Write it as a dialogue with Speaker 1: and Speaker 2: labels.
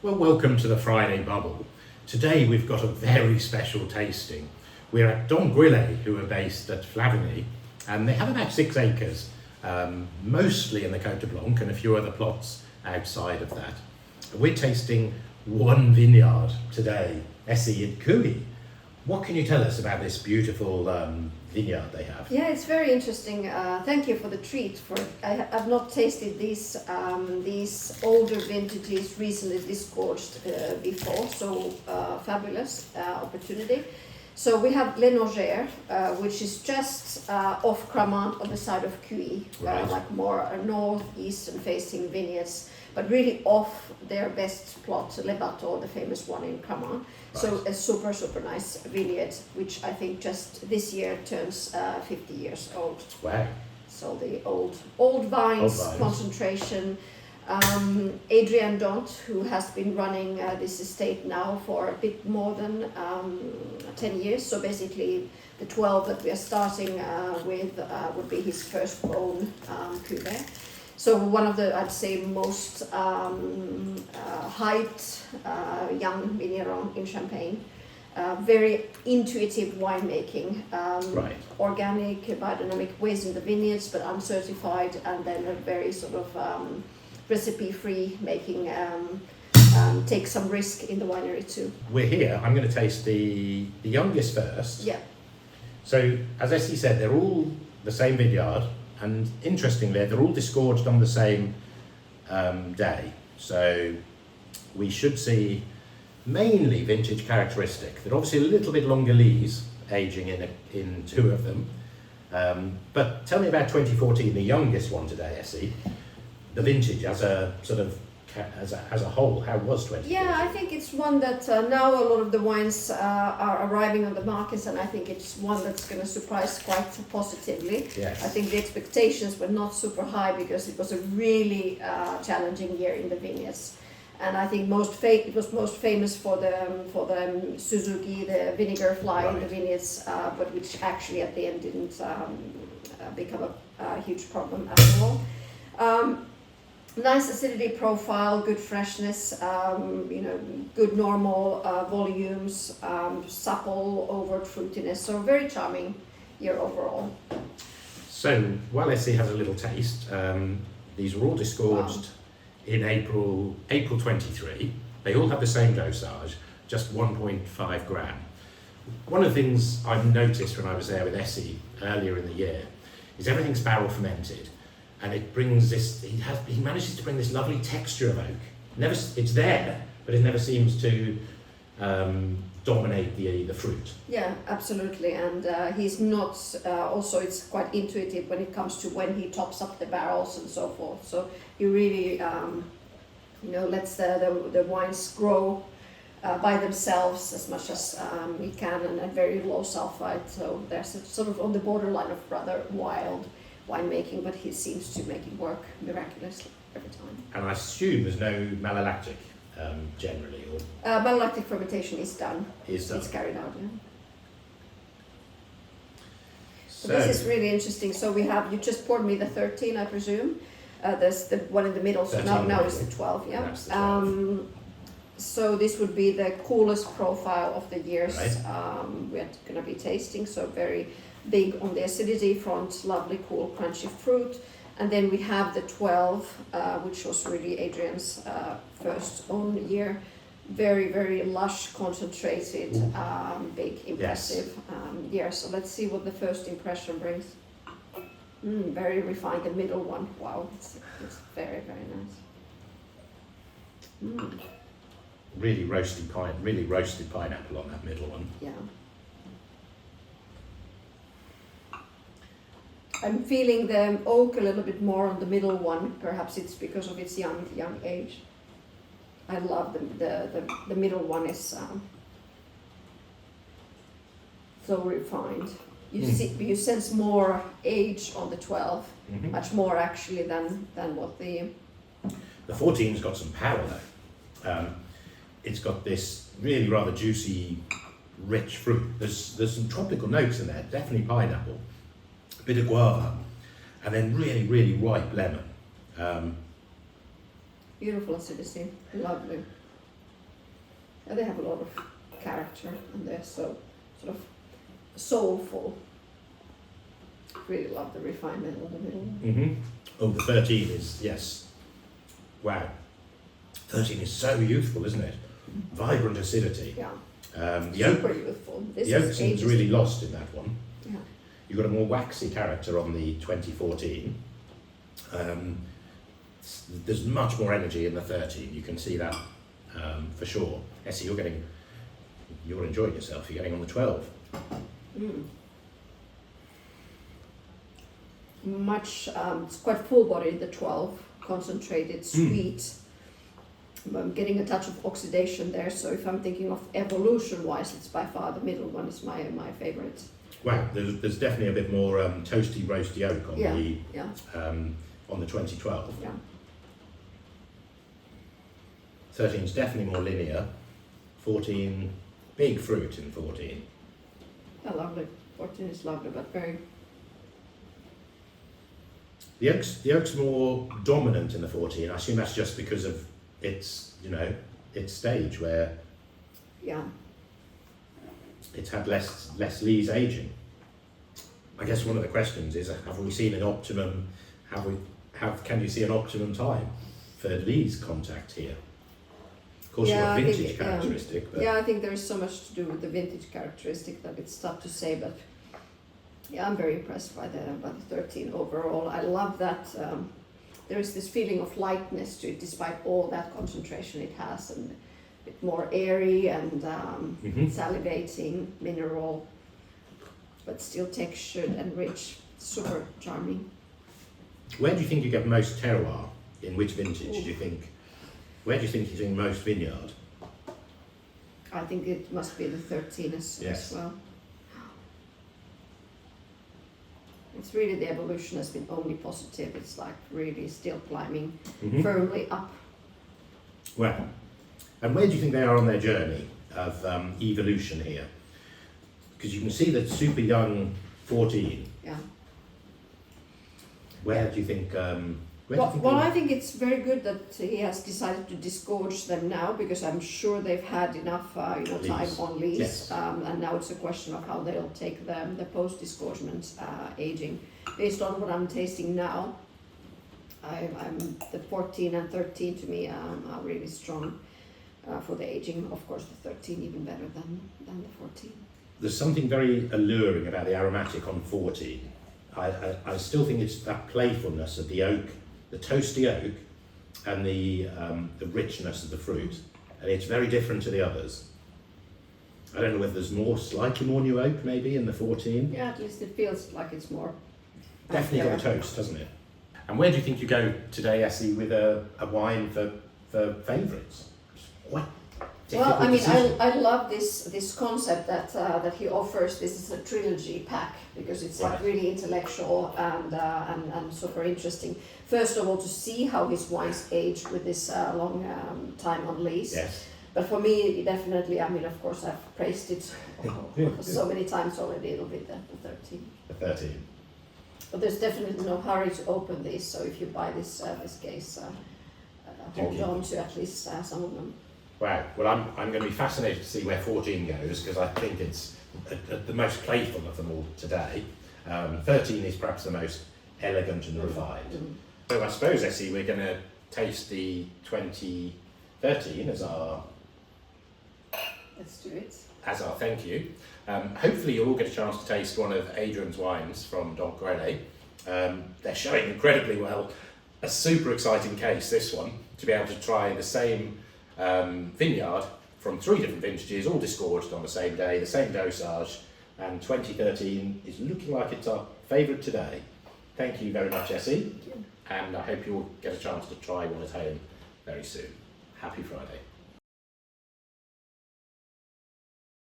Speaker 1: Well, welcome to the Friday Bubble. Today we've got a very special tasting. We're at Dhondt Grellet, who are based at Flavigny, and they have about 6 acres, mostly in the Côte Blanc and a few other plots outside of that. We're tasting one vineyard today, Essi in Cuy. What can you tell us about this beautiful vineyard they have?
Speaker 2: Yeah, it's very interesting. Thank you for the treat. I've not tasted these older vintages recently disgorged before, so fabulous opportunity. So we have Les Nogers, which is just off Cramant on the side of Cuy,
Speaker 1: Right.
Speaker 2: like more northeastern facing vineyards, but really off their best plot, Les Bateaux, the famous one in Cramant.
Speaker 1: Right.
Speaker 2: So a super nice vineyard, which I think just this year turns 50 years old.
Speaker 1: Wow.
Speaker 2: So the old vines concentration. Adrian Dhondt, who has been running this estate now for a bit more than 10 years. So basically the 12 that we are starting with would be his first own cuvée. So one of the, I'd say, most hyped young vigneron in Champagne. Very intuitive winemaking,
Speaker 1: Right.
Speaker 2: organic, biodynamic ways in the vineyards, but uncertified, and then a very sort of recipe-free making. Take some risk in the winery too.
Speaker 1: We're here. I'm going to taste the youngest first.
Speaker 2: Yeah.
Speaker 1: So, as Essi said, they're all the same vineyard, and interestingly, they're all disgorged on the same day. So, we should see mainly vintage characteristic. They're obviously a little bit longer lees, aging in 2 of them. But tell me about 2014, the youngest one today, Essi. The vintage as a sort of as a whole. How was 2014?
Speaker 2: Yeah, I think it's one that now a lot of the wines are arriving on the markets, and I think it's one that's going to surprise quite positively.
Speaker 1: Yes.
Speaker 2: I think the expectations were not super high because it was a really challenging year in the vineyards, and I think it was most famous for the Suzuki, the vinegar fly in the vineyards, but which actually at the end didn't become a huge problem at all. Nice acidity profile, good freshness, good normal volumes, supple, overt fruitiness, so very charming year overall.
Speaker 1: So, while Essi has a little taste, these were all disgorged in April 23. They all have the same dosage, just 1.5 gram. One of the things I've noticed when I was there with Essi earlier in the year is everything's barrel fermented. And it brings this, he manages to bring this lovely texture of oak. It's there, but it never seems to dominate the fruit.
Speaker 2: Yeah, absolutely, and he's not, also it's quite intuitive when it comes to when he tops up the barrels and so forth. So he really, lets the wines grow by themselves as much as he can, and at very low sulfite. So there's a sort of on the borderline of rather wild winemaking, but he seems to make it work miraculously every time.
Speaker 1: And I assume there's no malolactic generally, or
Speaker 2: Malolactic fermentation is done.
Speaker 1: Is done.
Speaker 2: It's carried out. Yeah.
Speaker 1: so
Speaker 2: This is really interesting. So we have, you just poured me the 13, I presume. There's the one in the middle. So
Speaker 1: 13,
Speaker 2: now it's the 12. Yeah.
Speaker 1: That's the 12.
Speaker 2: So this would be the coolest profile of the years
Speaker 1: Right.
Speaker 2: we're going to be tasting. So very big on the acidity front, lovely, cool, crunchy fruit. And then we have the 12, which was really Adrian's first own year. Very lush, concentrated, big, impressive year. So let's see what the first impression brings. Very refined, the middle one. Wow, it's very nice.
Speaker 1: really roasted pineapple on that middle one.
Speaker 2: Yeah. I'm feeling the oak a little bit more on the middle one. Perhaps it's because of its young age. I love the middle one is so refined. You sense more age on the 12, much more actually than what the
Speaker 1: 14's got some power though. It's got this really rather juicy, rich fruit. There's some tropical notes in there, definitely pineapple. Bit of guava, and then really ripe lemon.
Speaker 2: beautiful acidity, lovely. They have a lot of character and they're so sort of soulful. Really love the refinement in the middle.
Speaker 1: Mm-hmm. Oh, the 13 is, yes. Wow. 13 is so youthful, isn't it? Vibrant acidity.
Speaker 2: Yeah.
Speaker 1: The
Speaker 2: Super youthful.
Speaker 1: the oak seems really lost in that one.
Speaker 2: Yeah.
Speaker 1: You've got a more waxy character on the 2014. There's much more energy in the 13. You can see that for sure. Essi, you're enjoying yourself. You're getting on the 12.
Speaker 2: Mm. Much, it's quite full-bodied, the 12, concentrated, sweet. I'm getting a touch of oxidation there, so if I'm thinking of evolution-wise, it's by far the middle one is my favourite.
Speaker 1: Wow, there's definitely a bit more toasty, roasty oak on on the 2012.
Speaker 2: Yeah.
Speaker 1: 13 is definitely more linear. 14, big fruit in 14.
Speaker 2: I love it. 14 is lovely, but very...
Speaker 1: The oak's more dominant in the 14. I assume that's just because of its stage where it's had less lees aging. I guess one of the questions is, have we seen an optimum? Can you see an optimum time for lees contact here? Of course, you've got vintage characteristic. But
Speaker 2: I think there is so much to do with the vintage characteristic that it's tough to say, but yeah, I'm very impressed by the 13 overall. I love that there is this feeling of lightness to it, despite all that concentration it has, and a bit more airy and salivating, mineral, but still textured and rich. Super charming.
Speaker 1: Where do you think you get most terroir? In which vintage do you think? Where do you think you're seeing most vineyard?
Speaker 2: I think it must be the 13 as well. It's really, the evolution has been only positive. It's like really still climbing firmly up.
Speaker 1: Well, and where do you think they are on their journey of evolution here? Because you can see that super young 14.
Speaker 2: Yeah.
Speaker 1: Where do you think?
Speaker 2: I think it's very good that he has decided to disgorge them now, because I'm sure they've had enough time on lease,
Speaker 1: yes.
Speaker 2: And now it's a question of how they'll take the post-disgorgement aging. Based on what I'm tasting now, I'm the 14 and 13 to me are really strong for the aging. Of course, the 13 even better than the 14.
Speaker 1: There's something very alluring about the aromatic on 14. I still think it's that playfulness of the oak, the toasty oak, and the richness of the fruit, and it's very different to the others. I don't know whether there's slightly more new oak maybe in the 14.
Speaker 2: Yeah, at least it feels like it's more.
Speaker 1: Definitely got a toast, doesn't it? And where do you think you go today, Essi, with a wine for favourites? What?
Speaker 2: Well, I mean, I love this concept that he offers. This is a trilogy pack, because it's like really intellectual and super interesting. First of all, to see how his wines age with this long time on lease.
Speaker 1: Yes.
Speaker 2: But for me, definitely, I mean, of course, I've praised it so many times already. It'll be the 13.
Speaker 1: The 13.
Speaker 2: But there's definitely no hurry to open these. So if you buy this case, hold on to at least some of them.
Speaker 1: Wow. Well, I'm going to be fascinated to see where 14 goes, because I think it's the most playful of them all today. 13 is perhaps the most elegant and refined. So I suppose, Essi, we're going to taste the 2013 as our...
Speaker 2: Let's do it.
Speaker 1: As our thank you. Hopefully you'll all get a chance to taste one of Adrian's wines from Dhondt Grellet. They're showing incredibly well. A super exciting case, this one, to be able to try the same vineyard from 3 different vintages, all disgorged on the same day, the same dosage, and 2013 is looking like it's our favourite today. Thank you very much, Essi, and I hope you'll get a chance to try one at home very soon. Happy Friday.